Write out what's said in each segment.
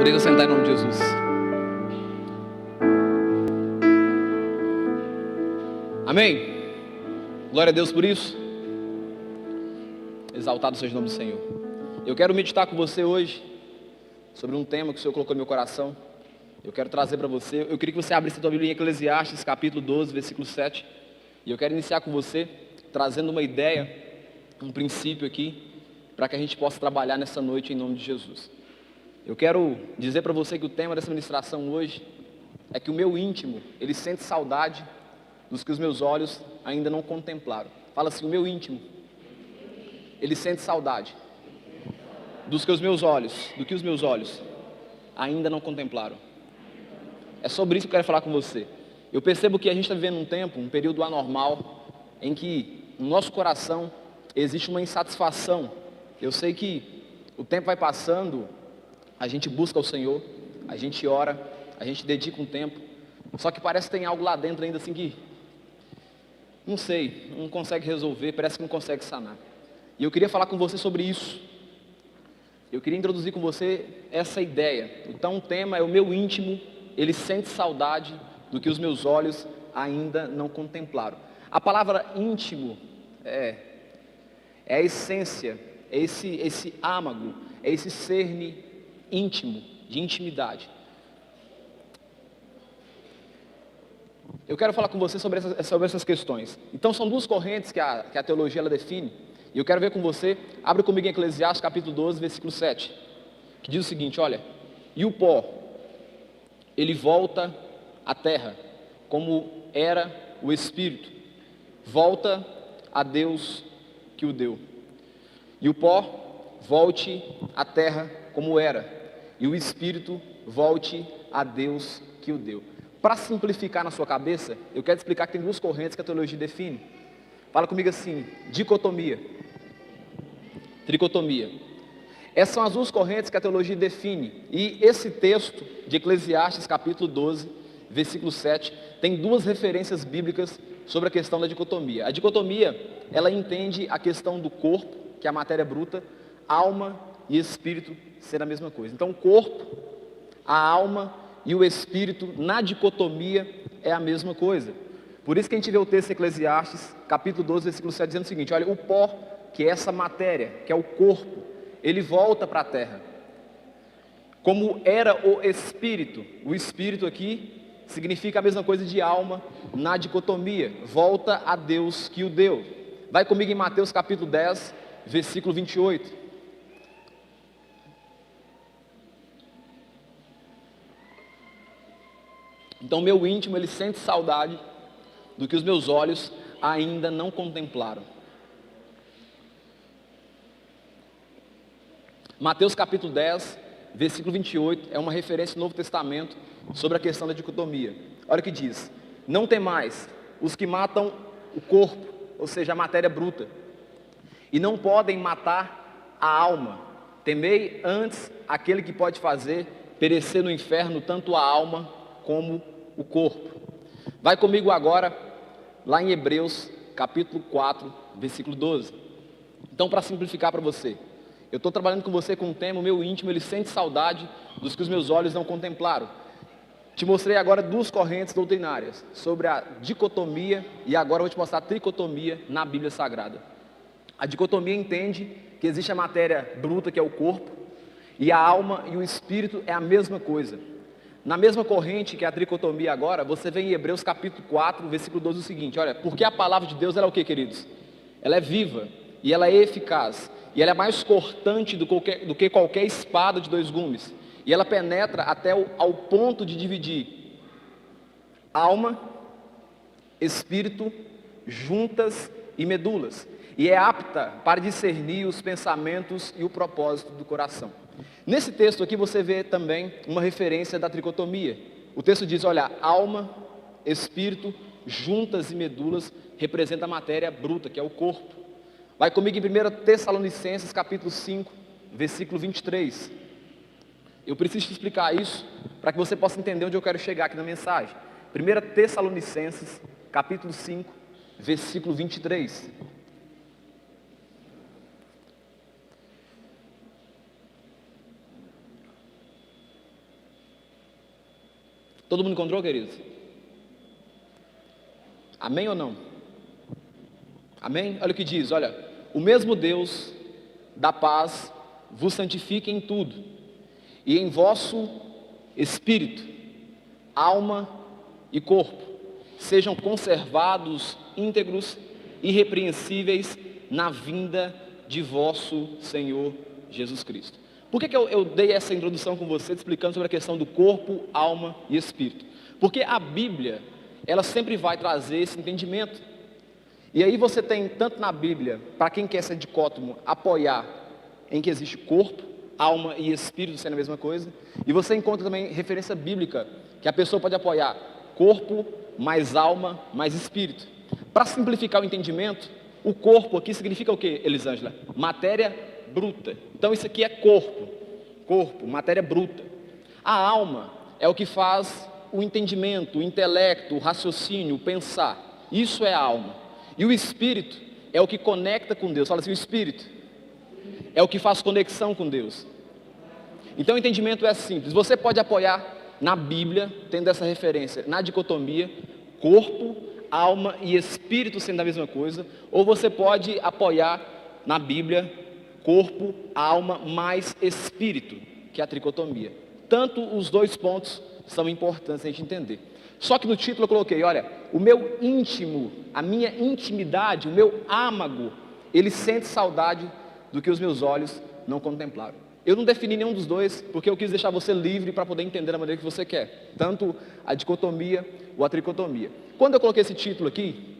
Podeis assentar em nome de Jesus. Amém? Glória a Deus por isso. Exaltado seja o nome do Senhor. Eu quero meditar com você hoje sobre um tema que o Senhor colocou no meu coração. Eu quero trazer para você. Eu queria que você abrisse a tua Bíblia em Eclesiastes, capítulo 12, versículo 7. E eu quero iniciar com você, trazendo uma ideia, um princípio aqui, para que a gente possa trabalhar nessa noite em nome de Jesus. Eu quero dizer para você que o tema dessa ministração hoje é que o meu íntimo, ele sente saudade dos que os meus olhos ainda não contemplaram. Fala assim, o meu íntimo, ele sente saudade dos que os meus olhos ainda não contemplaram. É sobre isso que eu quero falar com você. Eu percebo que a gente está vivendo um tempo, um período anormal, em que no nosso coração existe uma insatisfação. Eu sei que o tempo vai passando, a gente busca o Senhor, a gente ora, a gente dedica um tempo, só que parece que tem algo lá dentro ainda assim que, não sei, não consegue resolver, parece que não consegue sanar. E eu queria falar com você sobre isso. Eu queria introduzir com você essa ideia. Então o tema é o meu íntimo, ele sente saudade do que os meus olhos ainda não contemplaram. A palavra íntimo é a essência, é esse âmago, é esse cerne íntimo, de intimidade. Eu quero falar com você sobre essas questões. Então são duas correntes que a teologia ela define, e eu quero ver com você, abre comigo em Eclesiastes capítulo 12, versículo 7, que diz o seguinte, olha, e o pó, ele volta à terra, como era o Espírito, volta a Deus que o deu. E o pó volte à terra como era, e o Espírito volte a Deus que o deu. Para simplificar na sua cabeça, eu quero te explicar que tem duas correntes que a teologia define. Fala comigo assim, dicotomia, tricotomia. Essas são as duas correntes que a teologia define. E esse texto de Eclesiastes capítulo 12, versículo 7, tem duas referências bíblicas sobre a questão da dicotomia. A dicotomia, ela entende a questão do corpo, que é a matéria bruta, alma e espírito ser a mesma coisa. Então o corpo, a alma e o espírito na dicotomia é a mesma coisa. Por isso que a gente vê o texto de Eclesiastes, capítulo 12, versículo 7, dizendo o seguinte, olha, o pó, que é essa matéria, que é o corpo, ele volta para a terra. Como era o espírito aqui significa a mesma coisa de alma na dicotomia, volta a Deus que o deu. Vai comigo em Mateus capítulo 10, versículo 28. Então meu íntimo, ele sente saudade do que os meus olhos ainda não contemplaram. Mateus capítulo 10, versículo 28, é uma referência no Novo Testamento sobre a questão da dicotomia. Olha o que diz, não temais os que matam o corpo, ou seja, a matéria bruta, e não podem matar a alma. Temei antes aquele que pode fazer perecer no inferno tanto a alma como o corpo. Vai comigo agora, lá em Hebreus, capítulo 4, versículo 12. Então, para simplificar para você, eu estou trabalhando com você com um tema, o meu íntimo, ele sente saudade dos que os meus olhos não contemplaram. Te mostrei agora duas correntes doutrinárias, sobre a dicotomia, e agora eu vou te mostrar a tricotomia na Bíblia Sagrada. A dicotomia entende que existe a matéria bruta, que é o corpo, e a alma e o espírito é a mesma coisa. Na mesma corrente que a tricotomia agora, você vê em Hebreus capítulo 4, versículo 12 o seguinte, olha, porque a palavra de Deus ela é o que, queridos? Ela é viva, e ela é eficaz, e ela é mais cortante do que qualquer espada de dois gumes, e ela penetra até ao ponto de dividir alma, espírito, juntas e medulas, e é apta para discernir os pensamentos e o propósito do coração. Nesse texto aqui você vê também uma referência da tricotomia. O texto diz, olha, alma, espírito, juntas e medulas representa a matéria bruta, que é o corpo. Vai comigo em 1 Tessalonicenses capítulo 5, versículo 23. Eu preciso te explicar isso para que você possa entender onde eu quero chegar aqui na mensagem. 1 Tessalonicenses capítulo 5, versículo 23. Todo mundo encontrou, queridos? Amém ou não? Amém? Olha o que diz, olha, o mesmo Deus da paz vos santifique em tudo, e em vosso espírito, alma e corpo sejam conservados íntegros, irrepreensíveis na vinda de vosso Senhor Jesus Cristo. Por que eu dei essa introdução com você, explicando sobre a questão do corpo, alma e espírito? Porque a Bíblia, ela sempre vai trazer esse entendimento. E aí você tem, tanto na Bíblia, para quem quer ser dicótomo, apoiar em que existe corpo, alma e espírito sendo a mesma coisa. E você encontra também referência bíblica, que a pessoa pode apoiar corpo, mais alma, mais espírito. Para simplificar o entendimento, o corpo aqui significa o que, Elisângela? Matéria bruta. Então isso aqui é corpo, matéria bruta. A alma é o que faz o entendimento, o intelecto, o raciocínio, o pensar. Isso é a alma. E o espírito é o que conecta com Deus. Fala assim, o espírito é o que faz conexão com Deus. Então o entendimento é simples. Você pode apoiar na Bíblia, tendo essa referência, na dicotomia, corpo, alma e espírito sendo a mesma coisa. Ou você pode apoiar na Bíblia, corpo, alma mais espírito, que é a tricotomia. Tanto os dois pontos são importantes a gente entender. Só que no título eu coloquei, olha, o meu íntimo, a minha intimidade, o meu âmago, ele sente saudade do que os meus olhos não contemplaram. Eu não defini nenhum dos dois, porque eu quis deixar você livre para poder entender da maneira que você quer, tanto a dicotomia ou a tricotomia. Quando eu coloquei esse título aqui,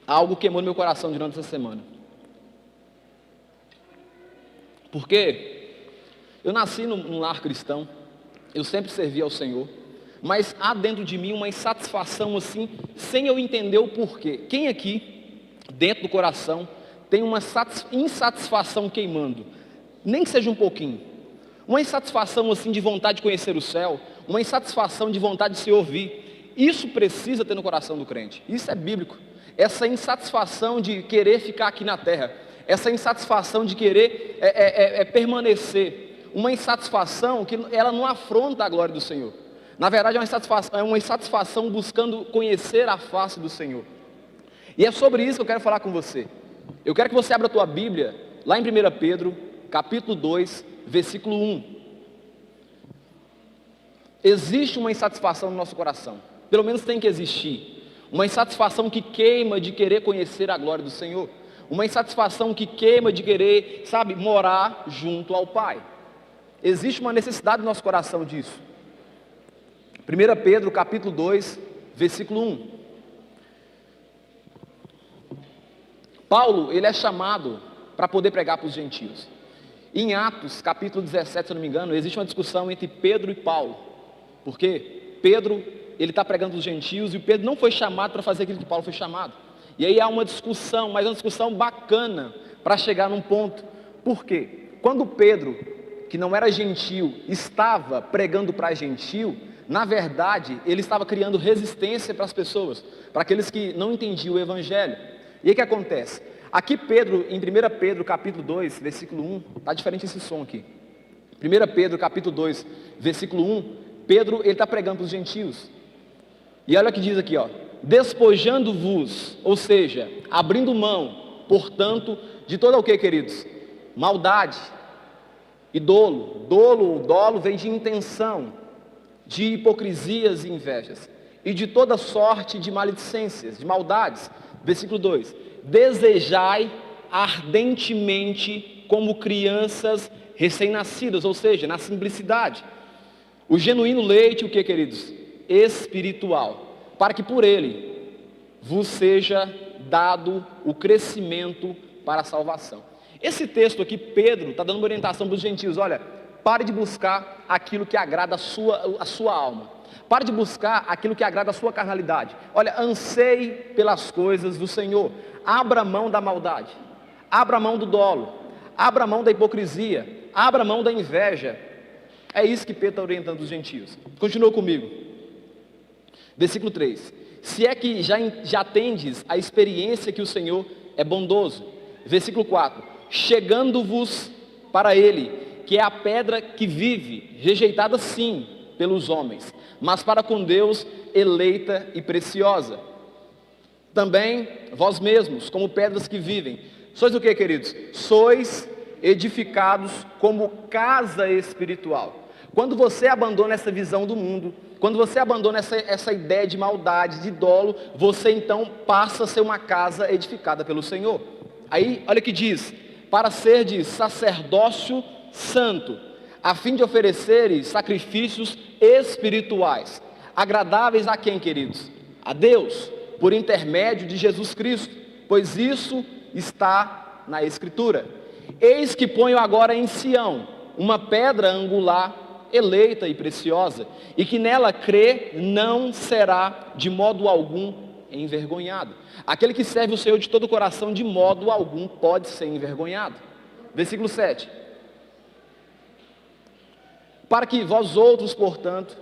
algo queimou no meu coração durante essa semana. Porque eu nasci num lar cristão, eu sempre servi ao Senhor, mas há dentro de mim uma insatisfação assim, sem eu entender o porquê. Quem aqui, dentro do coração, tem uma insatisfação queimando? Nem que seja um pouquinho. Uma insatisfação assim de vontade de conhecer o céu, uma insatisfação de vontade de se ouvir. Isso precisa ter no coração do crente. Isso é bíblico. Essa insatisfação de querer ficar aqui na terra, essa insatisfação de querer permanecer, uma insatisfação que ela não afronta a glória do Senhor. Na verdade é uma insatisfação buscando conhecer a face do Senhor. E é sobre isso que eu quero falar com você. Eu quero que você abra a tua Bíblia, lá em 1 Pedro, capítulo 2, versículo 1. Existe uma insatisfação no nosso coração, pelo menos tem que existir. Uma insatisfação que queima de querer conhecer a glória do Senhor. Uma insatisfação que queima de querer, morar junto ao Pai. Existe uma necessidade no nosso coração disso. 1 Pedro, capítulo 2, versículo 1. Paulo, ele é chamado para poder pregar para os gentios. Em Atos, capítulo 17, se eu não me engano, existe uma discussão entre Pedro e Paulo. Porque Pedro, ele está pregando para os gentios, e Pedro não foi chamado para fazer aquilo que Paulo foi chamado. E aí há uma discussão, mas uma discussão bacana, para chegar num ponto. Por quê? Quando Pedro, que não era gentil, estava pregando para gentil, na verdade, ele estava criando resistência para as pessoas, para aqueles que não entendiam o Evangelho. E aí o que acontece? Aqui Pedro, em 1 Pedro capítulo 2, versículo 1, está diferente esse som aqui. 1 Pedro capítulo 2, versículo 1, Pedro, ele está pregando para os gentios. E olha o que diz aqui, ó, despojando-vos, ou seja, abrindo mão, portanto, de toda o que, queridos? Maldade e dolo. Dolo vem de intenção, de hipocrisias e invejas, e de toda sorte de maledicências, de maldades. Versículo 2, desejai ardentemente como crianças recém-nascidas, ou seja, na simplicidade, o genuíno leite, o que, queridos? Espiritual, para que por ele vos seja dado o crescimento para a salvação. Esse texto aqui, Pedro está dando uma orientação para os gentios, olha, pare de buscar aquilo que agrada a sua alma. Pare de buscar aquilo que agrada a sua carnalidade. Olha, anseie pelas coisas do Senhor. Abra mão da maldade. Abra mão do dolo. Abra mão da hipocrisia. Abra mão da inveja. É isso que Pedro está orientando os gentios. Continua comigo. Versículo 3. Se é que já tendes a experiência que o Senhor é bondoso. Versículo 4. Chegando-vos para Ele, que é a pedra que vive, rejeitada sim, pelos homens, mas para com Deus eleita e preciosa. Também vós mesmos, como pedras que vivem, sois o que, queridos? Sois edificados como casa espiritual. Quando você abandona essa visão do mundo, quando você abandona essa ideia de maldade, de dolo, você então passa a ser uma casa edificada pelo Senhor. Aí, olha o que diz: para serdes sacerdócio santo, a fim de ofereceres sacrifícios espirituais, agradáveis a quem, queridos? A Deus, por intermédio de Jesus Cristo, pois isso está na Escritura. Eis que ponho agora em Sião uma pedra angular, eleita e preciosa, e que nela crê não será de modo algum envergonhado. Aquele que serve o Senhor de todo o coração, de modo algum pode ser envergonhado. Versículo 7. Para que vós outros, portanto,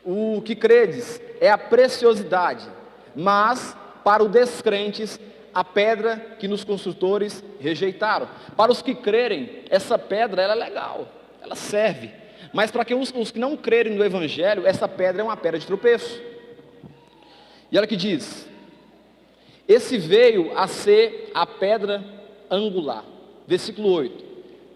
o que credes é a preciosidade, mas para os descrentes, a pedra que nos construtores rejeitaram. Para os que crerem, essa pedra ela é legal, ela serve. Mas para que os que não crerem no Evangelho, essa pedra é uma pedra de tropeço. E olha o que diz: esse veio a ser a pedra angular. Versículo 8.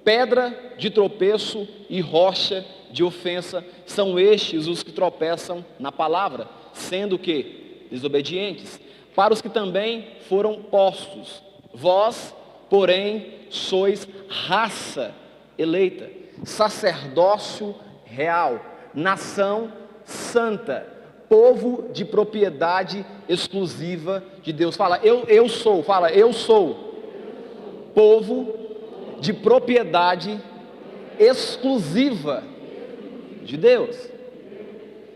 Pedra de tropeço e rocha de ofensa são estes os que tropeçam na palavra, sendo que desobedientes. Para os que também foram postos, vós, porém, sois raça eleita, sacerdócio real, nação santa, povo de propriedade exclusiva de Deus. Fala, eu sou, fala, eu sou povo de propriedade exclusiva de Deus.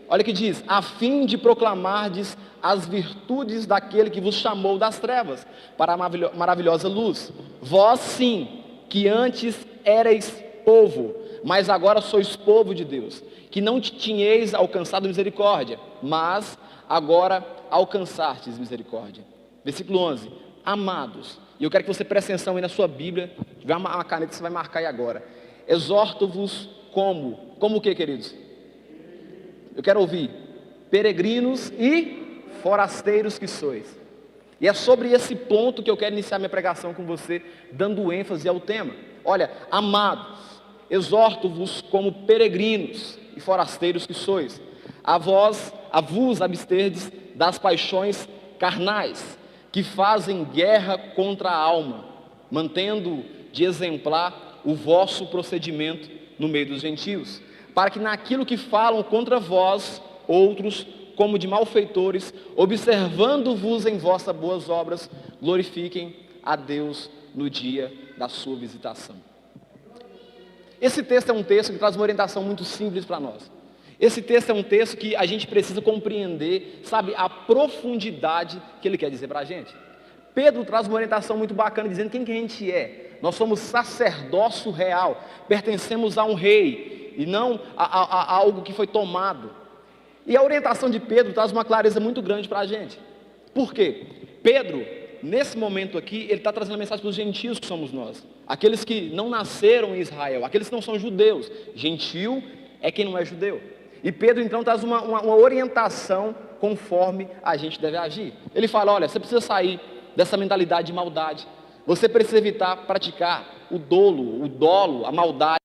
Olha o que diz: a fim de proclamardes as virtudes daquele que vos chamou das trevas para a maravilhosa luz. Vós sim, que antes erais povo, mas agora sois povo de Deus, que não tinhais alcançado misericórdia, mas agora alcançastes misericórdia. Versículo 11. Amados, e eu quero que você preste atenção aí na sua Bíblia, tiver uma caneta que você vai marcar aí agora. Exorto-vos como o que, queridos? Eu quero ouvir: peregrinos e forasteiros que sois. E é sobre esse ponto que eu quero iniciar minha pregação com você, dando ênfase ao tema. Olha, amados, exorto-vos como peregrinos e forasteiros que sois, a vos absterdes das paixões carnais, que fazem guerra contra a alma, mantendo de exemplar o vosso procedimento no meio dos gentios, para que naquilo que falam contra vós, outros, como de malfeitores, observando-vos em vossas boas obras, glorifiquem a Deus no dia da sua visitação. Esse texto é um texto que traz uma orientação muito simples para nós. Esse texto é um texto que a gente precisa compreender, sabe, a profundidade que ele quer dizer para a gente. Pedro traz uma orientação muito bacana, dizendo quem que a gente é. Nós somos sacerdócio real, pertencemos a um rei, e não a algo que foi tomado. E a orientação de Pedro traz uma clareza muito grande para a gente. Por quê? Pedro, nesse momento aqui, ele está trazendo a mensagem para os gentios que somos nós. Aqueles que não nasceram em Israel, aqueles que não são judeus. Gentio é quem não é judeu. E Pedro então traz uma orientação conforme a gente deve agir. Ele fala, olha, você precisa sair dessa mentalidade de maldade. Você precisa evitar praticar o dolo, a maldade.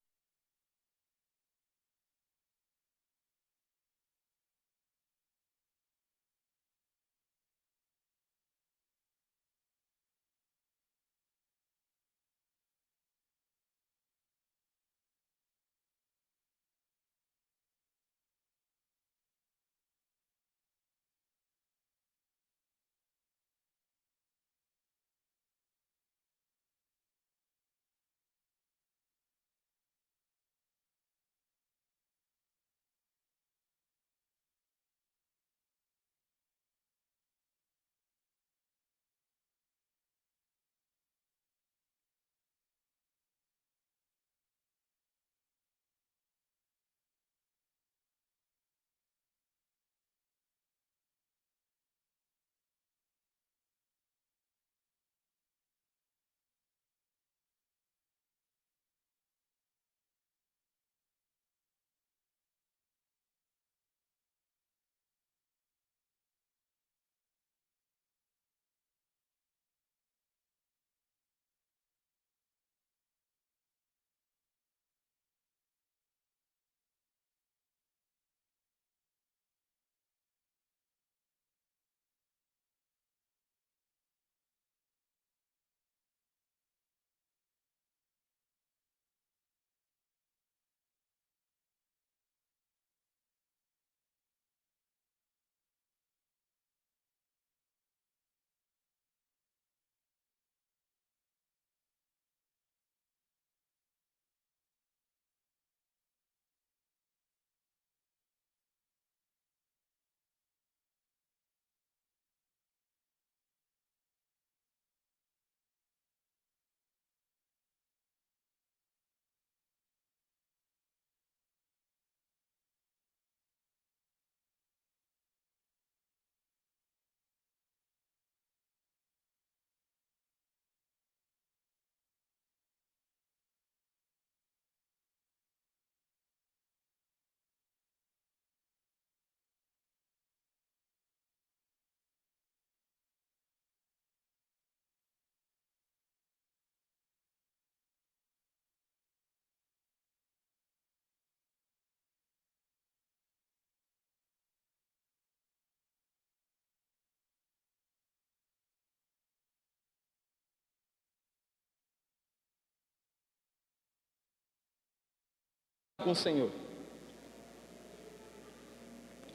com o Senhor.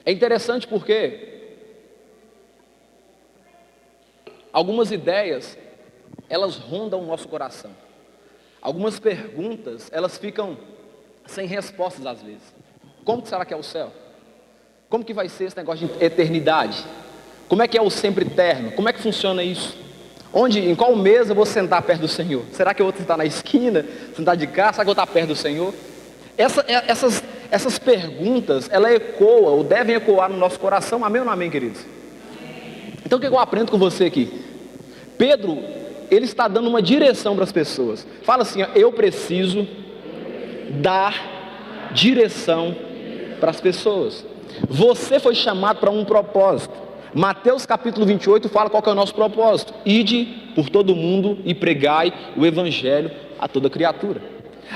É interessante porque algumas ideias, elas rondam o nosso coração. Algumas perguntas, elas ficam sem respostas às vezes. Como que será que é o céu? Como que vai ser esse negócio de eternidade? Como é que é o sempre eterno? Como é que funciona isso? Em qual mesa eu vou sentar perto do Senhor? Será que eu vou sentar na esquina, sentar de cá? Será que eu vou estar perto do Senhor? Essas perguntas, elas ecoam, ou devem ecoar no nosso coração. Amém ou não amém, queridos? Então o que eu aprendo com você aqui? Pedro, ele está dando uma direção para as pessoas. Fala assim, ó, eu preciso dar direção para as pessoas. Você foi chamado para um propósito. Mateus capítulo 28 fala qual que é o nosso propósito. Ide por todo mundo e pregai o evangelho a toda criatura.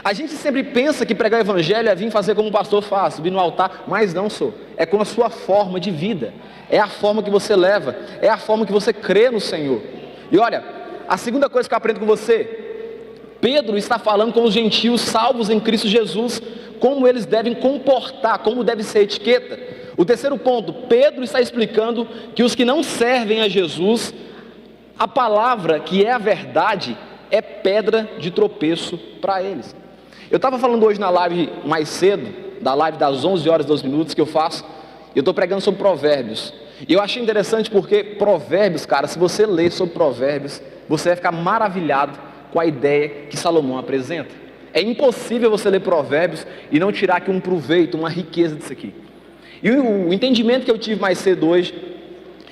A gente sempre pensa que pregar o evangelho é vir fazer como o pastor faz, subir no altar, mas não sou. É com a sua forma de vida. É a forma que você leva, é a forma que você crê no Senhor. E olha, a segunda coisa que eu aprendo com você, Pedro está falando com os gentios salvos em Cristo Jesus, como eles devem comportar, como deve ser a etiqueta. O terceiro ponto, Pedro está explicando que os que não servem a Jesus, a palavra que é a verdade, é pedra de tropeço para eles. Eu estava falando hoje na live mais cedo, da live das 11 horas e 12 minutos que eu faço, eu estou pregando sobre provérbios. E eu achei interessante porque provérbios, cara, se você ler sobre provérbios, você vai ficar maravilhado com a ideia que Salomão apresenta. É impossível você ler provérbios e não tirar aqui um proveito, uma riqueza disso aqui. E o entendimento que eu tive mais cedo hoje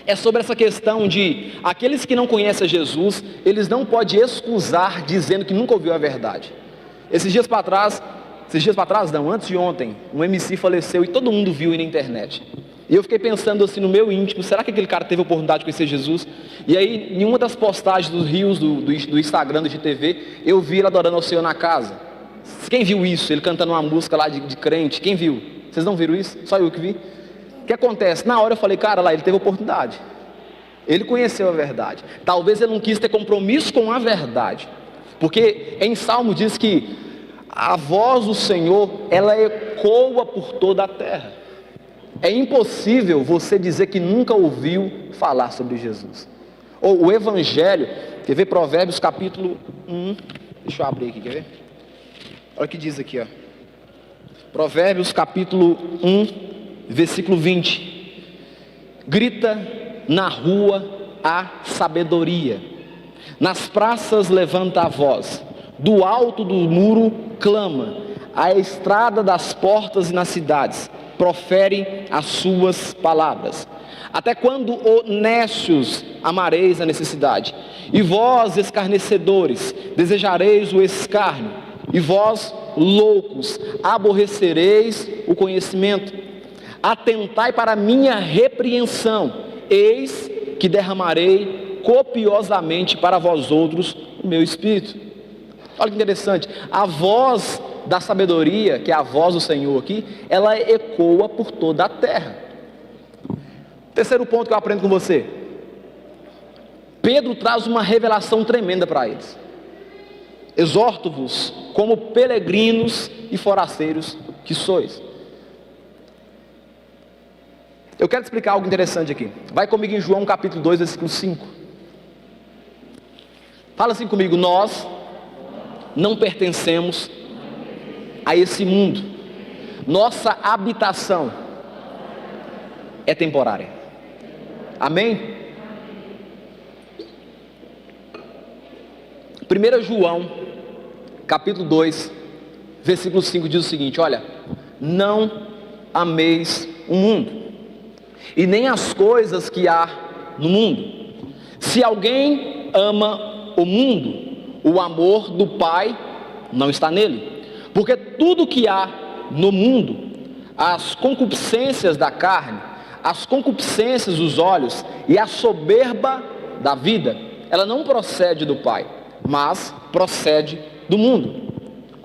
é sobre essa questão de aqueles que não conhecem a Jesus, eles não podem excusar dizendo que nunca ouviu a verdade. Esses dias para trás, antes de ontem, um MC faleceu e todo mundo viu aí na internet. E eu fiquei pensando assim no meu íntimo, será que aquele cara teve a oportunidade de conhecer Jesus? E aí, em uma das postagens dos rios do Instagram, do IGTV, eu vi ele adorando ao Senhor na casa. Quem viu isso? Ele cantando uma música lá de crente, quem viu? Vocês não viram isso? Só eu que vi. O que acontece? Na hora eu falei, cara, lá ele teve oportunidade. Ele conheceu a verdade. Talvez ele não quis ter compromisso com a verdade. Porque em Salmo diz que a voz do Senhor, ela ecoa por toda a terra. É impossível você dizer que nunca ouviu falar sobre Jesus. Ou o Evangelho, quer ver Provérbios capítulo 1, deixa eu abrir aqui, quer ver? Olha o que diz aqui, ó. Provérbios capítulo 1, versículo 20. Grita na rua a sabedoria, nas praças levanta a voz, do alto do muro clama, à estrada das portas e nas cidades, profere as suas palavras. Até quando, ó nécios, amareis a necessidade? E vós, escarnecedores, desejareis o escárnio? E vós, loucos, aborrecereis o conhecimento? Atentai para a minha repreensão, eis que derramarei copiosamente para vós outros o meu espírito. Olha que interessante, a voz da sabedoria, que é a voz do Senhor aqui, ela ecoa por toda a terra. Terceiro ponto que eu aprendo com você, Pedro traz uma revelação tremenda para eles. Exorto-vos como peregrinos e forasteiros que sois. Eu quero te explicar algo interessante aqui. Vai comigo em João capítulo 2, versículo 5. Fala assim comigo, nós não pertencemos a esse mundo. Nossa habitação é temporária. Amém? 1 João, capítulo 2, versículo 5 diz o seguinte, olha, não ameis o mundo, e nem as coisas que há no mundo. Se alguém ama o mundo, o amor do Pai não está nele. Porque tudo que há no mundo, as concupiscências da carne, as concupiscências dos olhos e a soberba da vida, ela não procede do Pai, mas procede do mundo.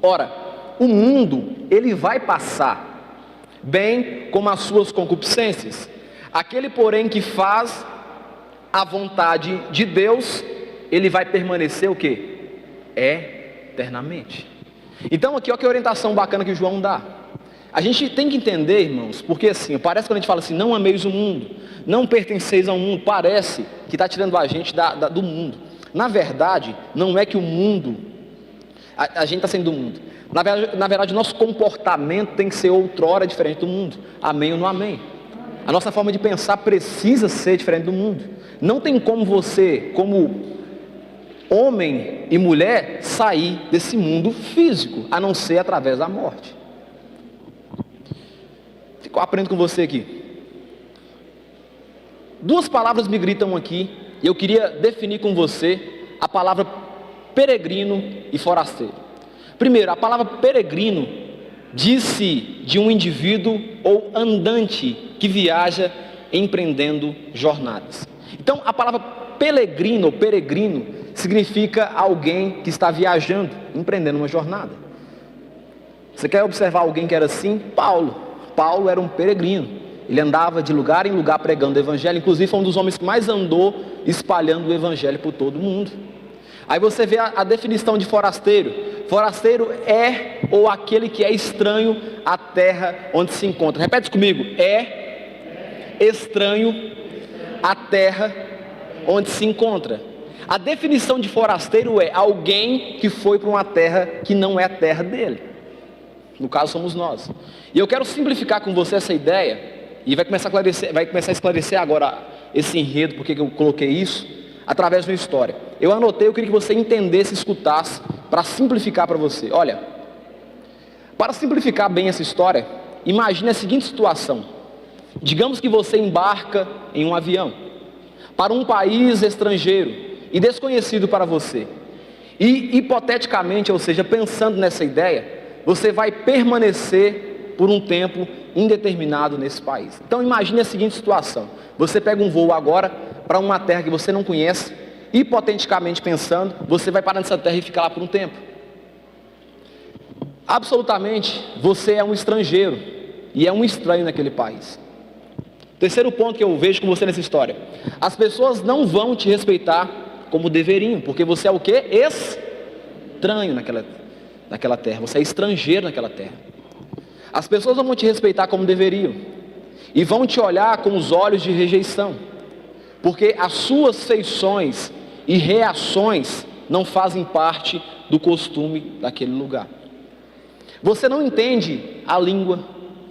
Ora, o mundo, ele vai passar, bem como as suas concupiscências. Aquele, porém, que faz a vontade de Deus, ele vai permanecer o quê? Eternamente. Então aqui, olha que orientação bacana que João dá. A gente tem que entender, irmãos, porque assim, parece que quando a gente fala assim, não ameis o mundo, não pertenceis ao mundo, parece que está tirando a gente do mundo. Na verdade, não é que o mundo, a gente está saindo do mundo. Na verdade, nosso comportamento tem que ser outrora diferente do mundo. Amém ou não amém? A nossa forma de pensar precisa ser diferente do mundo. Não tem como você, como homem e mulher, sair desse mundo físico, a não ser através da morte. Eu aprendo com você aqui. Duas palavras me gritam aqui, e eu queria definir com você a palavra peregrino e forasteiro. Primeiro, a palavra peregrino diz-se de um indivíduo ou andante que viaja empreendendo jornadas. Então, a palavra peregrino ou peregrino significa alguém que está viajando, empreendendo uma jornada. Você quer observar alguém que era assim? Paulo era um peregrino. Ele andava de lugar em lugar pregando o evangelho. Inclusive foi um dos homens que mais andou espalhando o evangelho por todo mundo. Aí você vê a definição de forasteiro. Forasteiro é ou aquele que é estranho à terra onde se encontra. Repete comigo. É estranho à terra onde se encontra. A definição de forasteiro é alguém que foi para uma terra que não é a terra dele. No caso somos nós. E eu quero simplificar com você essa ideia, e vai começar a esclarecer agora esse enredo, porque eu coloquei isso, através de uma história. Eu anotei, eu queria que você entendesse, escutasse, para simplificar para você. Olha, para simplificar bem essa história, imagine a seguinte situação. Digamos que você embarca em um avião, para um país estrangeiro, e desconhecido para você. E hipoteticamente, ou seja, pensando nessa ideia, você vai permanecer por um tempo indeterminado nesse país. Então imagine a seguinte situação. Você pega um voo agora para uma terra que você não conhece, hipoteticamente pensando, você vai parar nessa terra e ficar lá por um tempo. Absolutamente, você é um estrangeiro e é um estranho naquele país. Terceiro ponto que eu vejo com você nessa história. As pessoas não vão te respeitar como deveriam, porque você é o quê? Estranho naquela terra, você é estrangeiro naquela terra. As pessoas não vão te respeitar como deveriam, e vão te olhar com os olhos de rejeição, porque as suas feições e reações não fazem parte do costume daquele lugar. Você não entende a língua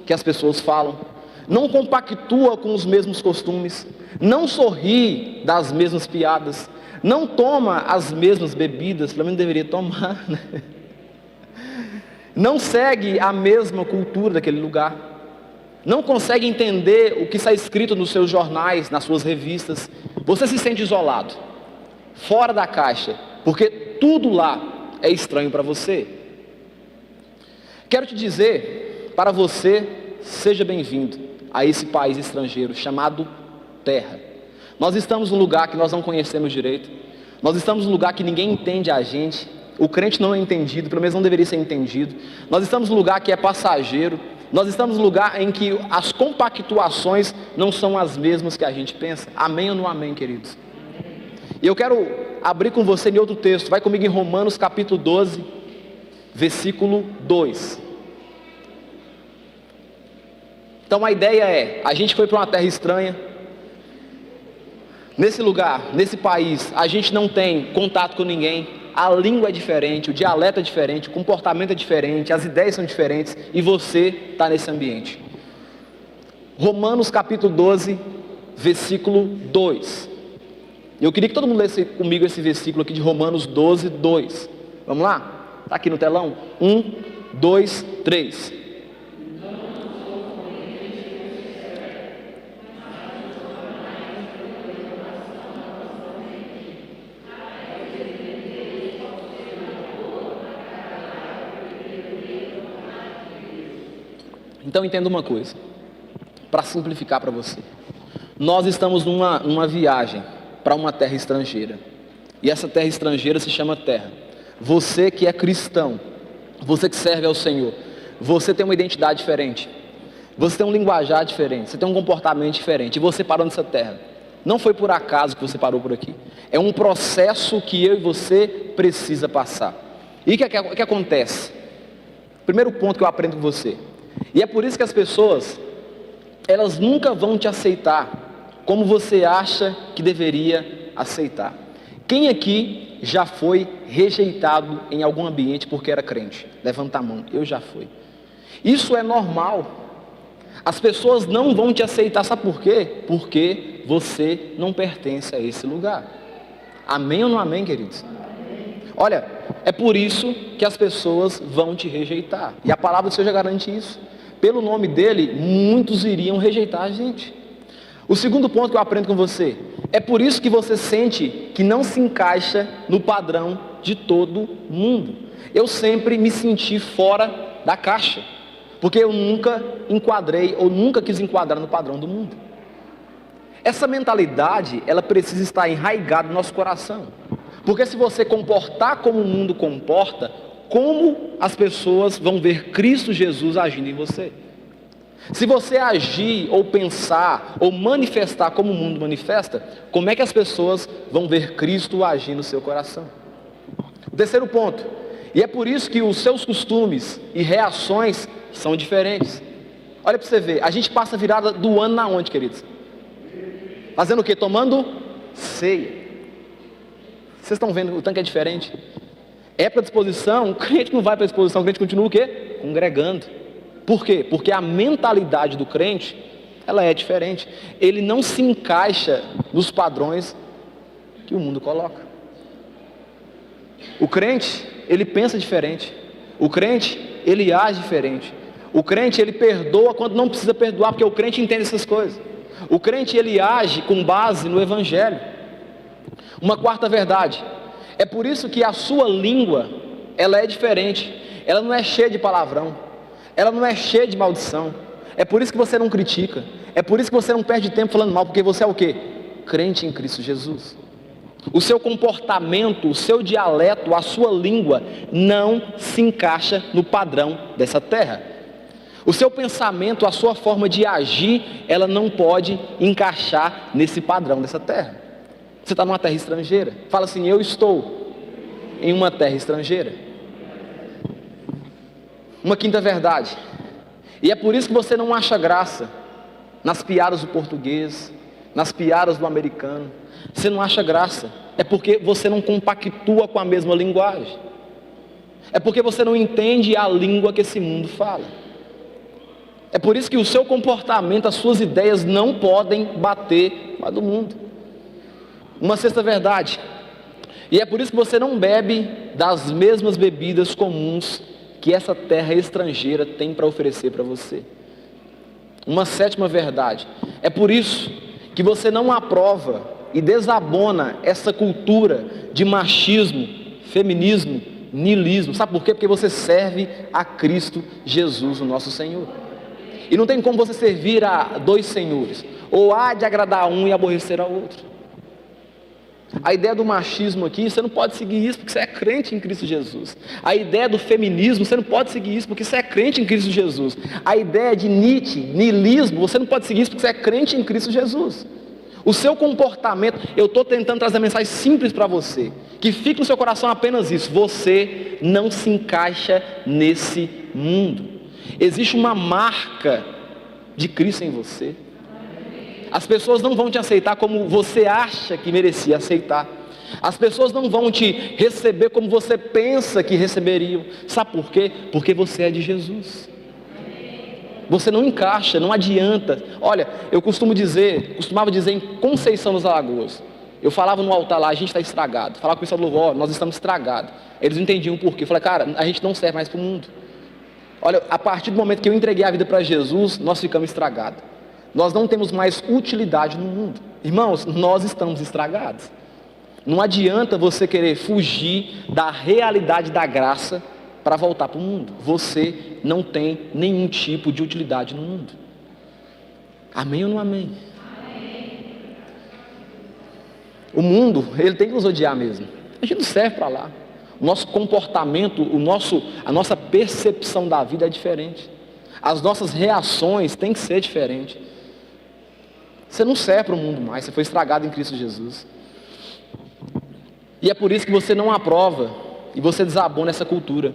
que as pessoas falam, não compactua com os mesmos costumes, não sorri das mesmas piadas, não toma as mesmas bebidas, pelo menos deveria tomar, né? Não segue a mesma cultura daquele lugar, não consegue entender o que está escrito nos seus jornais, nas suas revistas. Você se sente isolado, fora da caixa, porque tudo lá é estranho para você. Quero te dizer, para você, seja bem-vindo a esse país estrangeiro chamado terra. Nós estamos num lugar que nós não conhecemos direito, nós estamos num lugar que ninguém entende a gente, o crente não é entendido, pelo menos não deveria ser entendido. Nós estamos num lugar que é passageiro, nós estamos num lugar em que as compactuações não são as mesmas que a gente pensa. Amém ou não amém, queridos? E eu quero abrir com você em outro texto, vai comigo em Romanos capítulo 12, versículo 2. Então a ideia é, a gente foi para uma terra estranha, nesse lugar, nesse país, a gente não tem contato com ninguém, a língua é diferente, o dialeto é diferente, o comportamento é diferente, as ideias são diferentes, e você está nesse ambiente. Romanos capítulo 12, versículo 2. Eu queria que todo mundo lesse comigo esse versículo aqui de Romanos 12, 2. Vamos lá? Está aqui no telão? 1, 2, 3. Então entenda uma coisa, para simplificar para você. Nós estamos numa viagem para uma terra estrangeira. E essa terra estrangeira se chama terra. Você que é cristão, você que serve ao Senhor, você tem uma identidade diferente. Você tem um linguajar diferente, você tem um comportamento diferente. E você parou nessa terra. Não foi por acaso que você parou por aqui. É um processo que eu e você precisa passar. E o que acontece? Primeiro ponto que eu aprendo com você. E é por isso que as pessoas, elas nunca vão te aceitar como você acha que deveria aceitar. Quem aqui já foi rejeitado em algum ambiente porque era crente? Levanta a mão. Eu já fui. Isso é normal. As pessoas não vão te aceitar, sabe por quê? Porque você não pertence a esse lugar. Amém ou não amém, queridos? Olha, é por isso que as pessoas vão te rejeitar. E a palavra do Senhor já garante isso. Pelo nome dele, muitos iriam rejeitar a gente. O segundo ponto que eu aprendo com você, é por isso que você sente que não se encaixa no padrão de todo mundo. Eu sempre me senti fora da caixa, porque eu nunca enquadrei ou nunca quis enquadrar no padrão do mundo. Essa mentalidade, ela precisa estar enraizada no nosso coração. Porque se você comportar como o mundo comporta, como as pessoas vão ver Cristo Jesus agindo em você? Se você agir ou pensar ou manifestar como o mundo manifesta, como é que as pessoas vão ver Cristo agir no seu coração? O terceiro ponto, e é por isso que os seus costumes e reações são diferentes. Olha para você ver, a gente passa a virada do ano na onde, queridos? Fazendo o quê? Tomando ceia. Vocês estão vendo, o tanque é diferente. Época de exposição, o crente não vai para a exposição, o crente continua o quê? Congregando. Por quê? Porque a mentalidade do crente, ela é diferente. Ele não se encaixa nos padrões que o mundo coloca. O crente, ele pensa diferente. O crente, ele age diferente. O crente, ele perdoa quando não precisa perdoar, porque o crente entende essas coisas. O crente, ele age com base no Evangelho. Uma quarta verdade, é por isso que a sua língua, ela é diferente. Ela não é cheia de palavrão, ela não é cheia de maldição. É por isso que você não critica, é por isso que você não perde tempo falando mal, porque você é o quê? Crente em Cristo Jesus. O seu comportamento, o seu dialeto, a sua língua não se encaixa no padrão dessa terra. O seu pensamento, a sua forma de agir, ela não pode encaixar nesse padrão dessa terra. Você está numa terra estrangeira. Fala assim, eu estou em uma terra estrangeira. Uma quinta verdade. E é por isso que você não acha graça nas piadas do português, nas piadas do americano. Você não acha graça. É porque você não compactua com a mesma linguagem. É porque você não entende a língua que esse mundo fala. É por isso que o seu comportamento, as suas ideias não podem bater com a do mundo. Uma sexta verdade, e é por isso que você não bebe das mesmas bebidas comuns que essa terra estrangeira tem para oferecer para você. Uma sétima verdade, é por isso que você não aprova e desabona essa cultura de machismo, feminismo, niilismo. Sabe por quê? Porque você serve a Cristo Jesus, o nosso Senhor. E não tem como você servir a dois senhores, ou há de agradar a um e aborrecer ao outro. A ideia do machismo aqui, você não pode seguir isso porque você é crente em Cristo Jesus. A ideia do feminismo, você não pode seguir isso porque você é crente em Cristo Jesus. A ideia de Nietzsche, niilismo, você não pode seguir isso porque você é crente em Cristo Jesus. O seu comportamento, eu estou tentando trazer mensagem simples para você, que fique no seu coração apenas isso: você não se encaixa nesse mundo. Existe uma marca de Cristo em você. As pessoas não vão te aceitar como você acha que merecia aceitar. As pessoas não vão te receber como você pensa que receberiam. Sabe por quê? Porque você é de Jesus. Você não encaixa, não adianta. Olha, eu costumava dizer em Conceição dos Alagoas. Eu falava no altar lá, a gente está estragado. Falava com o pessoal do louvor, nós estamos estragados. Eles não entendiam por quê. Eu falei, cara, a gente não serve mais para o mundo. Olha, a partir do momento que eu entreguei a vida para Jesus, nós ficamos estragados. Nós não temos mais utilidade no mundo. Irmãos, nós estamos estragados. Não adianta você querer fugir da realidade da graça para voltar para o mundo. Você não tem nenhum tipo de utilidade no mundo. Amém ou não amém? Amém. O mundo, ele tem que nos odiar mesmo. A gente não serve para lá. O nosso comportamento, a nossa percepção da vida é diferente. As nossas reações têm que ser diferentes. Você não serve para o mundo mais, você foi estragado em Cristo Jesus. E é por isso que você não aprova e você desabou nessa cultura.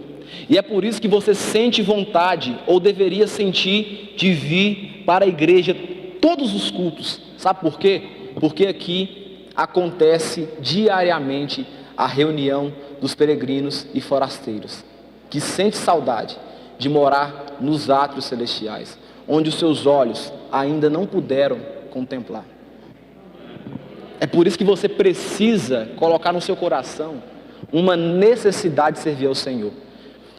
E é por isso que você sente vontade, ou deveria sentir, de vir para a igreja todos os cultos. Sabe por quê? Porque aqui acontece diariamente a reunião dos peregrinos e forasteiros, que sente saudade de morar nos átrios celestiais, onde os seus olhos ainda não puderam contemplar. É por isso que você precisa colocar no seu coração uma necessidade de servir ao Senhor.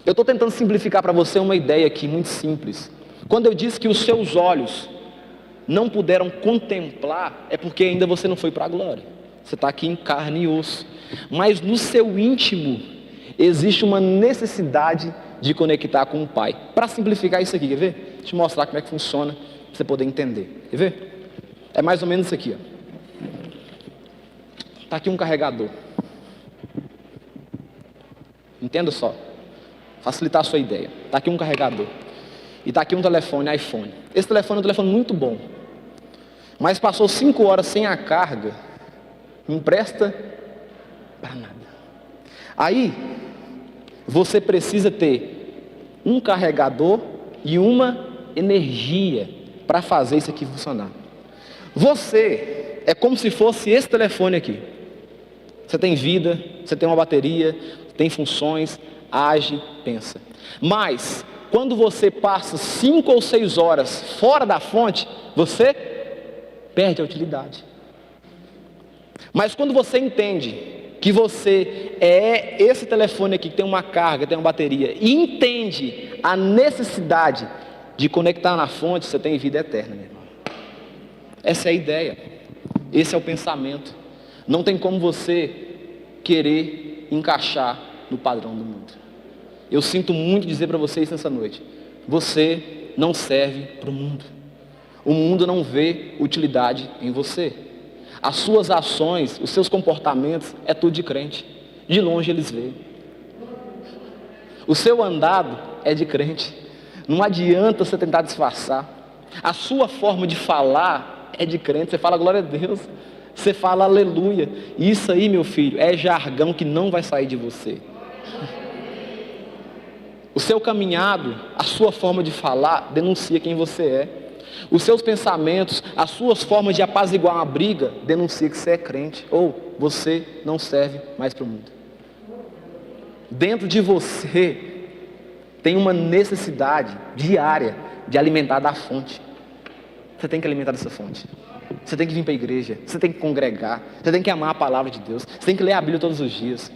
Eu estou tentando simplificar para você uma ideia aqui muito simples. Quando eu disse que os seus olhos não puderam contemplar, é porque ainda você não foi para a glória. Você está aqui em carne e osso. Mas no seu íntimo existe uma necessidade de conectar com o Pai. Para simplificar isso aqui, quer ver? Deixa eu te mostrar como é que funciona, para você poder entender. Quer ver? É mais ou menos isso aqui, ó. Está aqui um carregador. Entenda só. Facilitar a sua ideia. Está aqui um carregador. E está aqui um telefone, iPhone. Esse telefone é um telefone muito bom. Mas passou 5 horas sem a carga. Não presta para nada. Aí, você precisa ter um carregador e uma energia para fazer isso aqui funcionar. Você é como se fosse esse telefone aqui. Você tem vida, você tem uma bateria, tem funções, age, pensa. Mas, quando você passa 5 ou 6 horas fora da fonte, você perde a utilidade. Mas quando você entende que você é esse telefone aqui que tem uma carga, tem uma bateria, e entende a necessidade de conectar na fonte, você tem vida eterna, meu irmão. Essa é a ideia. Esse é o pensamento. Não tem como você querer encaixar no padrão do mundo. Eu sinto muito dizer para vocês nessa noite: você não serve para o mundo. O mundo não vê utilidade em você. As suas ações, os seus comportamentos, é tudo de crente. De longe eles veem. O seu andado é de crente. Não adianta você tentar disfarçar. A sua forma de falar é de crente. Você fala glória a Deus. Você fala aleluia. Isso aí, meu filho, é jargão que não vai sair de você. O seu caminhado, a sua forma de falar, denuncia quem você é. Os seus pensamentos, as suas formas de apaziguar uma briga, denuncia que você é crente. Ou você não serve mais para o mundo. Dentro de você tem uma necessidade diária de alimentar da fonte. Você tem que alimentar dessa fonte. Você tem que vir para a igreja, você tem que congregar, você tem que amar a palavra de Deus, você tem que ler a Bíblia todos os dias.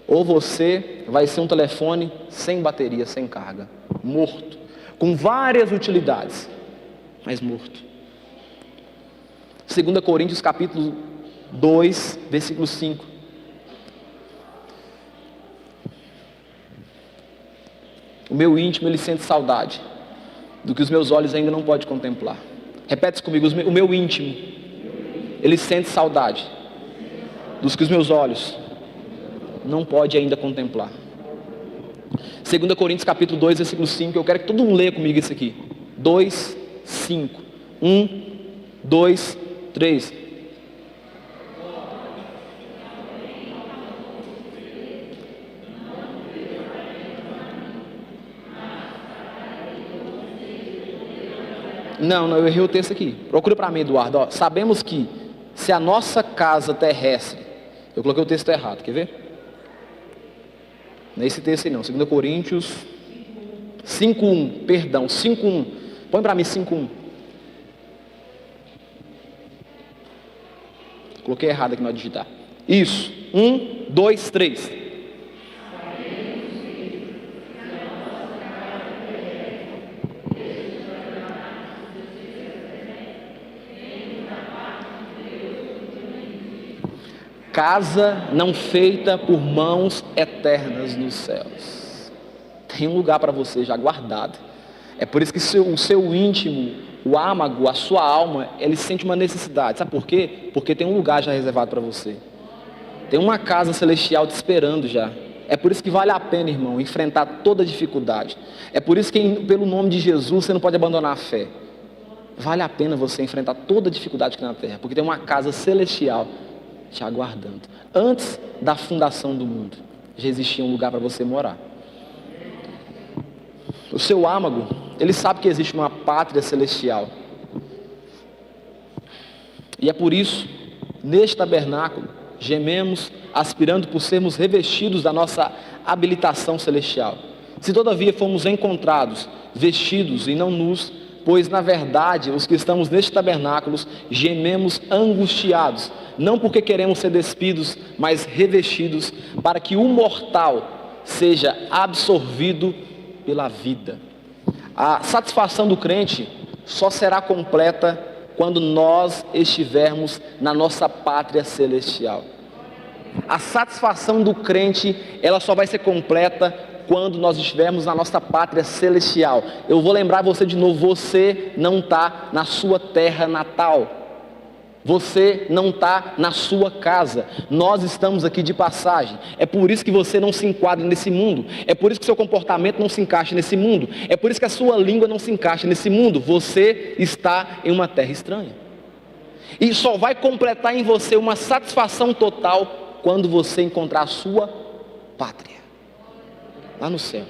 Ou você vai ser um telefone sem bateria, sem carga, morto, com várias utilidades, mas morto. 2 Coríntios capítulo 2, versículo 5. O meu íntimo, ele sente saudade do que os meus olhos ainda não podem contemplar. Repete isso comigo: o meu íntimo, ele sente saudade dos que os meus olhos não podem ainda contemplar. 2 Coríntios capítulo 2, versículo 5. Eu quero que todo mundo leia comigo isso aqui. 2, 5. 1, 2, 3. Não, eu errei o texto aqui. Procura para mim, Eduardo. Ó, sabemos que se a nossa casa terrestre... Eu coloquei o texto errado, quer ver? Não é esse texto aí não. 2 Coríntios 5:1. Perdão, 5:1. Põe para mim 5:1. Coloquei errado aqui na digitar. Isso. 1, 2, 3. Casa não feita por mãos eternas nos céus. Tem um lugar para você já guardado. É por isso que o seu íntimo, o âmago, a sua alma, ele sente uma necessidade. Sabe por quê? Porque tem um lugar já reservado para você. Tem uma casa celestial te esperando já. É por isso que vale a pena, irmão, enfrentar toda dificuldade. É por isso que, pelo nome de Jesus, você não pode abandonar a fé. Vale a pena você enfrentar toda dificuldade aqui na terra, porque tem uma casa celestial te aguardando, antes da fundação do mundo. já existia um lugar para você morar. O seu âmago, ele sabe que existe uma pátria celestial. E é por isso, neste tabernáculo, gememos, aspirando por sermos revestidos da nossa habilitação celestial. Se todavia fomos encontrados, vestidos e não nus, pois na verdade os que estamos neste tabernáculo gememos angustiados, não porque queremos ser despidos, mas revestidos, para que o mortal seja absorvido pela vida. A satisfação do crente só será completa quando nós estivermos na nossa pátria celestial. A satisfação do crente, ela só vai ser completa quando nós estivermos na nossa pátria celestial. Eu vou lembrar você de novo, você não está na sua terra natal. Você não está na sua casa. Nós estamos aqui de passagem. É por isso que você não se enquadra nesse mundo. É por isso que seu comportamento não se encaixa nesse mundo. É por isso que a sua língua não se encaixa nesse mundo. Você está em uma terra estranha. E só vai completar em você uma satisfação total quando você encontrar a sua pátria, lá no céu.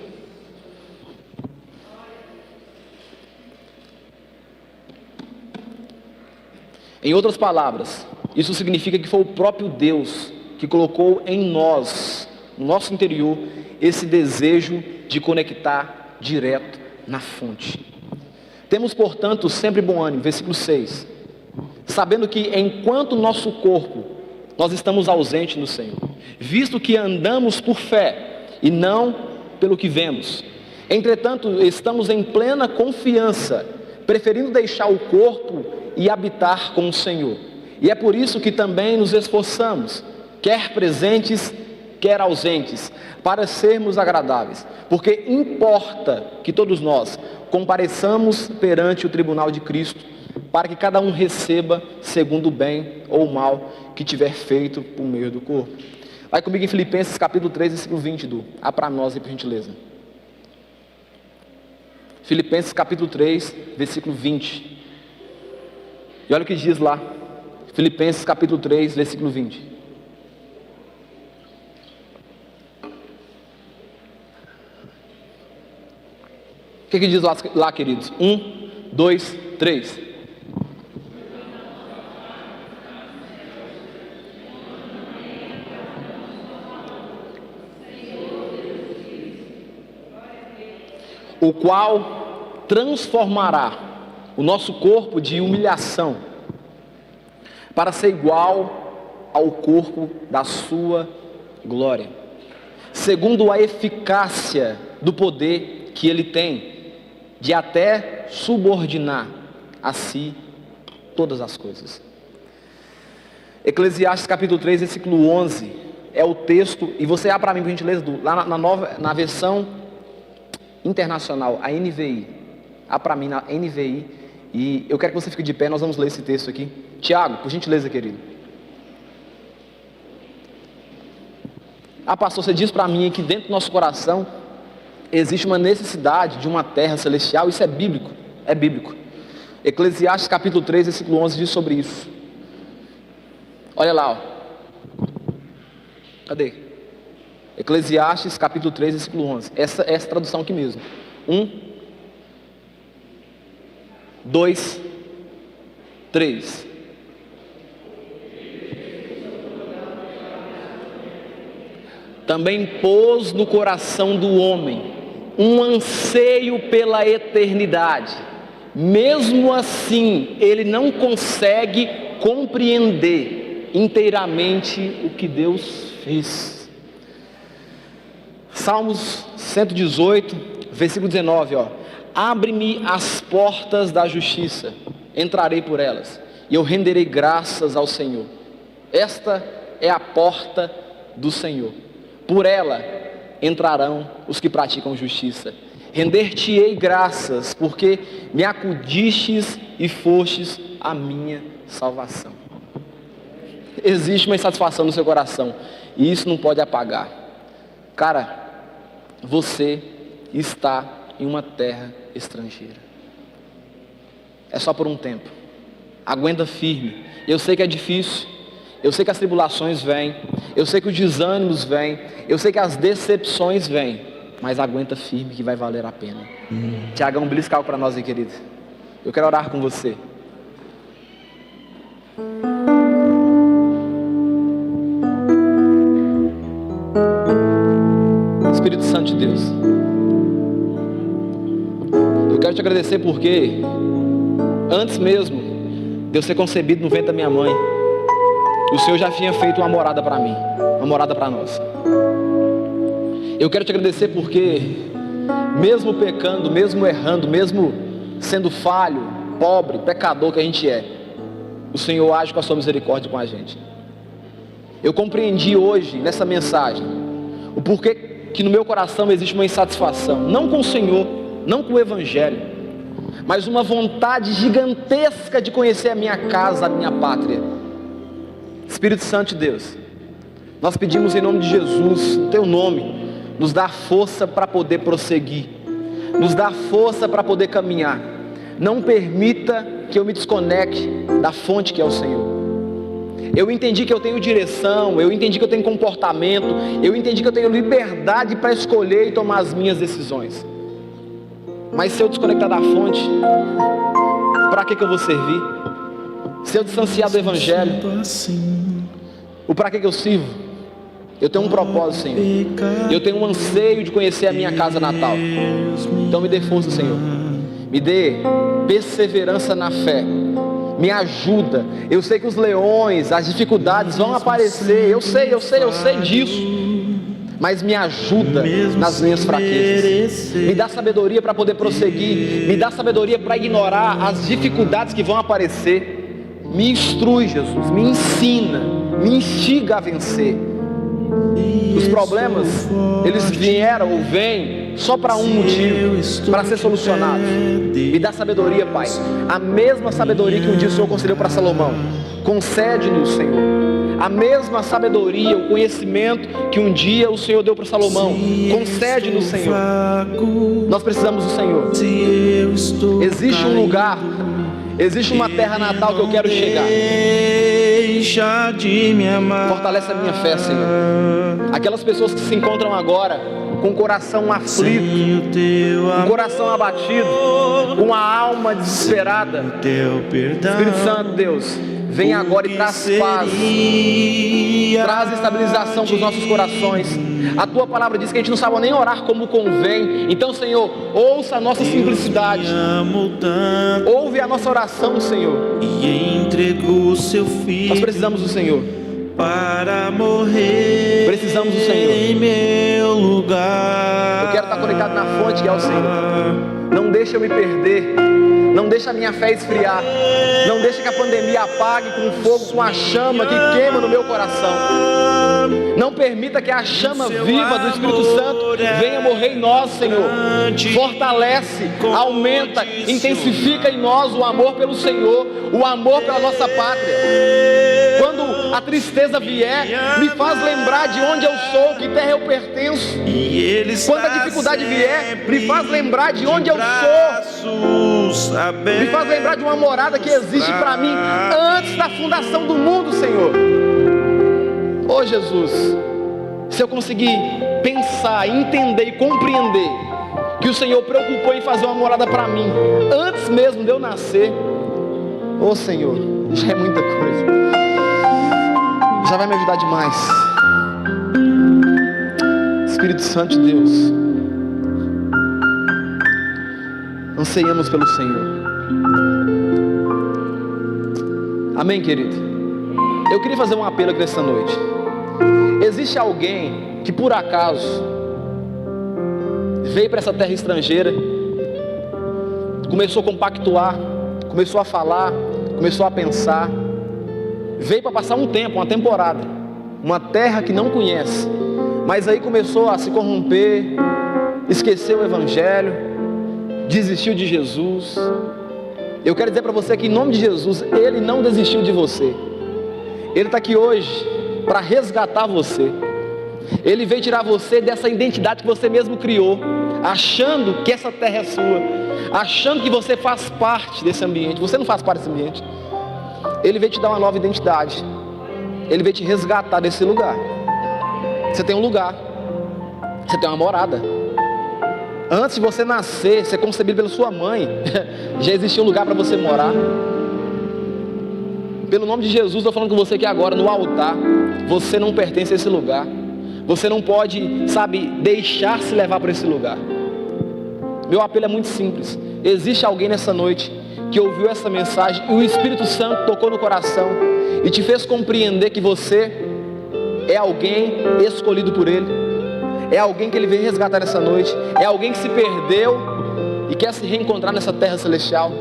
Em outras palavras, isso significa que foi o próprio Deus que colocou em nós, no nosso interior, esse desejo de conectar direto na fonte. Temos, portanto, sempre bom ânimo, versículo 6, sabendo que enquanto nosso corpo, nós estamos ausentes no Senhor, visto que andamos por fé e não pelo que vemos. Entretanto, estamos em plena confiança, preferindo deixar o corpo e habitar com o Senhor. E é por isso que também nos esforçamos, quer presentes, quer ausentes, para sermos agradáveis, porque importa que todos nós compareçamos perante o tribunal de Cristo, para que cada um receba segundo o bem ou o mal que tiver feito por meio do corpo. Vai comigo em Filipenses capítulo 3, versículo 20, Du. Para nós aí, por gentileza. Filipenses capítulo 3, versículo 20. E olha o que diz lá. Filipenses capítulo 3, versículo 20. O que diz lá, queridos? 1, 2, 3. O qual transformará o nosso corpo de humilhação para ser igual ao corpo da sua glória, segundo a eficácia do poder que ele tem de até subordinar a si todas as coisas. Eclesiastes capítulo 3, versículo 11 é o texto, e você abre para mim, por gentileza, lá na versão internacional, a NVI, para mim na NVI, e eu quero que você fique de pé, nós vamos ler esse texto aqui. Tiago, por gentileza, querido. Pastor, você diz para mim que dentro do nosso coração existe uma necessidade de uma terra celestial. Isso é bíblico, é bíblico. Eclesiastes capítulo 3, versículo 11 diz sobre isso. Olha lá, ó. Cadê? Eclesiastes capítulo 3, versículo 11. Essa tradução aqui mesmo. 1, 2, 3. Também pôs no coração do homem um anseio pela eternidade. Mesmo assim, ele não consegue compreender inteiramente o que Deus fez. Salmos 118, versículo 19, ó. Abre-me as portas da justiça, entrarei por elas, e eu renderei graças ao Senhor. Esta é a porta do Senhor. Por ela entrarão os que praticam justiça. Render-te-ei graças, porque me acudistes e fostes a minha salvação. Existe uma insatisfação no seu coração, e isso não pode apagar. Cara, você está em uma terra estrangeira. É só por um tempo. Aguenta firme. Eu sei que é difícil. Eu sei que as tribulações vêm, eu sei que os desânimos vêm, eu sei que as decepções vêm, mas aguenta firme que vai valer a pena. Tiagão, belisca algo para nós aí, querido. Eu quero orar com você. Espírito Santo de Deus, eu quero te agradecer porque antes mesmo de eu ser concebido no ventre da minha mãe, o Senhor já tinha feito uma morada para mim, uma morada para nós. Eu quero te agradecer porque mesmo pecando, mesmo errando, mesmo sendo falho, pobre, pecador que a gente é, o Senhor age com a sua misericórdia com a gente. Eu compreendi hoje nessa mensagem o porquê que no meu coração existe uma insatisfação, não com o Senhor, não com o Evangelho, mas uma vontade gigantesca de conhecer a minha casa, a minha pátria. Espírito Santo de Deus, nós pedimos em nome de Jesus, no teu nome, nos dá força para poder prosseguir, nos dá força para poder caminhar. Não permita que eu me desconecte da fonte que é o Senhor. Eu entendi que eu tenho direção, eu entendi que eu tenho comportamento, eu entendi que eu tenho liberdade para escolher e tomar as minhas decisões. Mas se eu desconectar da fonte, para que eu vou servir? Se eu distanciar do Evangelho, o para que eu sirvo? Eu tenho um propósito, Senhor. Eu tenho um anseio de conhecer a minha casa natal. Então me dê força, Senhor. Me dê perseverança na fé. Me ajuda. Eu sei que os leões, as dificuldades vão aparecer. Eu sei disso. Mas me ajuda nas minhas fraquezas. Me dá sabedoria para poder prosseguir. Me dá sabedoria para ignorar as dificuldades que vão aparecer. Me instrui, Jesus. Me ensina. Me instiga a vencer. Os problemas, eles vieram ou vêm só para um motivo, para ser solucionados. Me dá sabedoria, Pai. A mesma sabedoria que um dia o Senhor concedeu para Salomão. Concede-nos, Senhor. A mesma sabedoria, o conhecimento que um dia o Senhor deu para Salomão. Concede-nos, Senhor. Nós precisamos do Senhor. Existe um lugar, existe uma terra natal que eu quero chegar. Fortalece a minha fé, Senhor. Aquelas pessoas que se encontram agora com o coração aflito, com o coração abatido, com a alma desesperada, Espírito Santo, Deus, vem agora e traz paz, traz estabilização para os nossos corações. A tua palavra diz que a gente não sabe nem orar como convém. Então, Senhor, ouça a nossa simplicidade, ouve a nossa oração, Senhor. E entregou seu filho. Nós precisamos do Senhor para morrer. Precisamos do Senhor em meu lugar. Eu quero estar conectado na fonte que é o Senhor. Não deixa eu me perder. Não deixa a minha fé esfriar. Não deixa que a pandemia apague com fogo, com a chama que queima no meu coração. Não permita que a chama viva do Espírito Santo venha morrer em nós, Senhor. Fortalece, aumenta, intensifica em nós o amor pelo Senhor, o amor pela nossa pátria. Quando a tristeza vier, me faz lembrar de onde eu sou, que terra eu pertenço. Quando a dificuldade vier, me faz lembrar de onde eu sou. Me faz lembrar de uma morada que existe para mim antes da fundação do mundo, Senhor. Oh Jesus, se eu conseguir pensar, entender e compreender que o Senhor preocupou em fazer uma morada para mim antes mesmo de eu nascer, oh Senhor, já é muita coisa, já vai me ajudar demais. Espírito Santo de Deus, anseiamos pelo Senhor. Amém, querido? Eu queria fazer um apelo aqui nessa noite. Existe alguém que por acaso veio para essa terra estrangeira, começou a compactuar, começou a falar, começou a pensar, veio para passar um tempo, uma temporada, uma terra que não conhece, mas aí começou a se corromper, esqueceu o Evangelho, desistiu de Jesus. Eu quero dizer para você que em nome de Jesus, Ele não desistiu de você. Ele está aqui hoje para resgatar você. Ele veio tirar você dessa identidade que você mesmo criou, achando que essa terra é sua, achando que você faz parte desse ambiente. Você não faz parte desse ambiente. Ele veio te dar uma nova identidade. Ele veio te resgatar desse lugar. Você tem um lugar, você tem uma morada. Antes de você nascer, ser concebido pela sua mãe, já existia um lugar para você morar. Pelo nome de Jesus, estou falando com você aqui agora no altar. Você não pertence a esse lugar. Você não pode, deixar se levar por esse lugar. Meu apelo é muito simples. Existe alguém nessa noite que ouviu essa mensagem e o Espírito Santo tocou no coração e te fez compreender que você é alguém escolhido por Ele. É alguém que Ele veio resgatar nessa noite. É alguém que se perdeu e quer se reencontrar nessa terra celestial.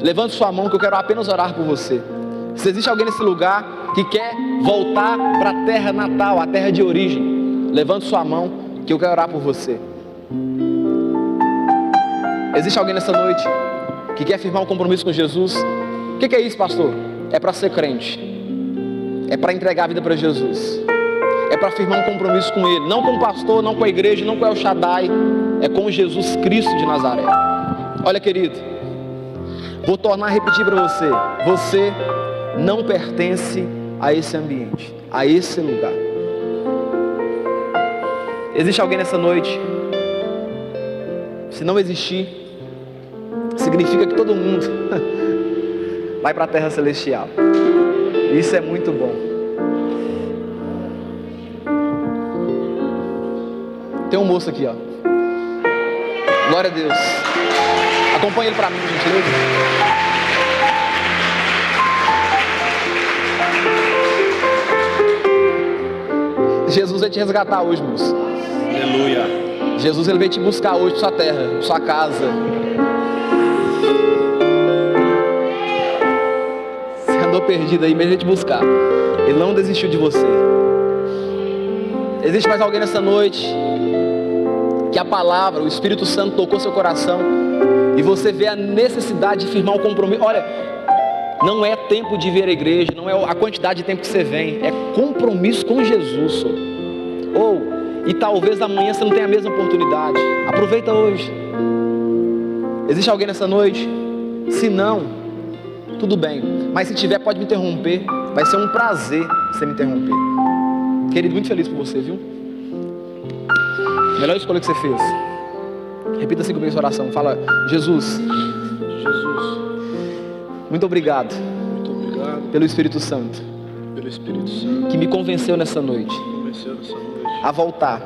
Levante sua mão que eu quero apenas orar por você. Se existe alguém nesse lugar que quer voltar para a terra natal, a terra de origem, levante sua mão que eu quero orar por você. Existe alguém nessa noite que quer firmar um compromisso com Jesus? O que é isso, pastor? É para ser crente. É para entregar a vida para Jesus. É para firmar um compromisso com Ele. Não com o pastor, não com a igreja, não com El Shaddai. É com Jesus Cristo de Nazaré. Olha, querido, vou tornar a repetir para você. Você não pertence a esse ambiente, a esse lugar. Existe alguém nessa noite? Se não existir, significa que todo mundo vai para a terra celestial. Isso é muito bom. Tem um moço aqui, ó. Glória a Deus. Acompanhe ele para mim, gentileza. Jesus vai te resgatar hoje, moço. Aleluia. Jesus, Ele veio te buscar hoje para sua terra, para sua casa. Você andou perdido aí, mas Ele veio te buscar. Ele não desistiu de você. Existe mais alguém nessa noite que a palavra, o Espírito Santo tocou seu coração e você vê a necessidade de firmar um compromisso? Olha, não é tempo de vir à igreja, não é a quantidade de tempo que você vem, é compromisso com Jesus. E talvez amanhã você não tenha a mesma oportunidade. Aproveita hoje. Existe alguém nessa noite? Se não, tudo bem. Mas se tiver, pode me interromper. Vai ser um prazer você me interromper. Querido, muito feliz por você, viu? Melhor escolha que você fez. Repita assim comigo essa oração. Fala: Jesus, muito obrigado pelo Espírito Santo que me convenceu nessa noite a voltar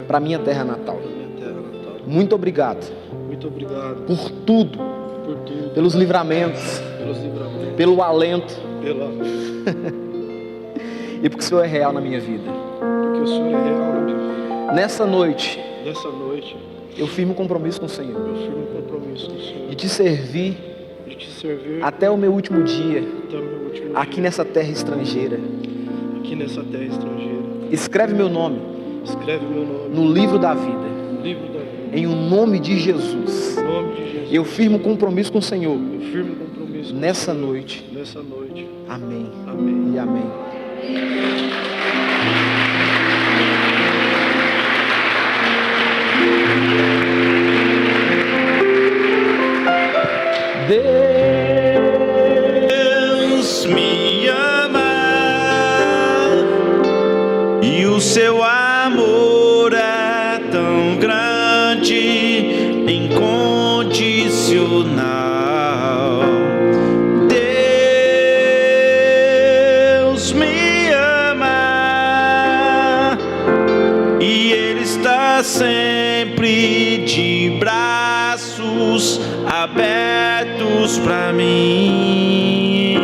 para minha terra natal. Muito obrigado por tudo, pelos livramentos, pelo alento e porque o Senhor é real na minha vida. Nessa noite eu firmo um compromisso com o Senhor de te servir até o meu último dia aqui nessa terra estrangeira. Escreve meu nome no livro da vida. Em o nome de Jesus. Eu firmo um compromisso com o Senhor nessa noite. Amém. E amém. Deus me ama e o seu amor é tão grande, incondicional. Deus me ama e Ele está sempre de braços abertos para mim.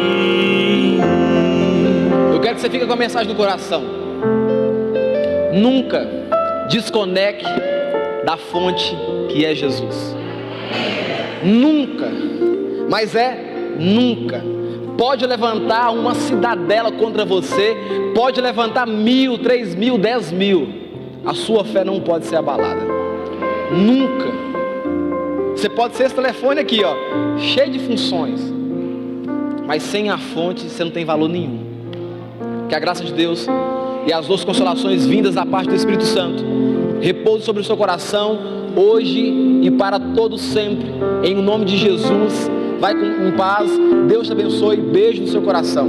Eu quero que você fique com a mensagem no coração. Nunca desconecte da fonte que é Jesus. Nunca, mas nunca. Pode levantar uma cidadela contra você, pode levantar 1.000, 3.000, 10.000. A sua fé não pode ser abalada. Nunca. Você pode ser esse telefone aqui, ó, cheio de funções, mas sem a fonte você não tem valor nenhum. Que a graça de Deus e as duas consolações vindas da parte do Espírito Santo repouse sobre o seu coração hoje e para todo sempre, em nome de Jesus. Vai com paz, Deus te abençoe, beijo no seu coração.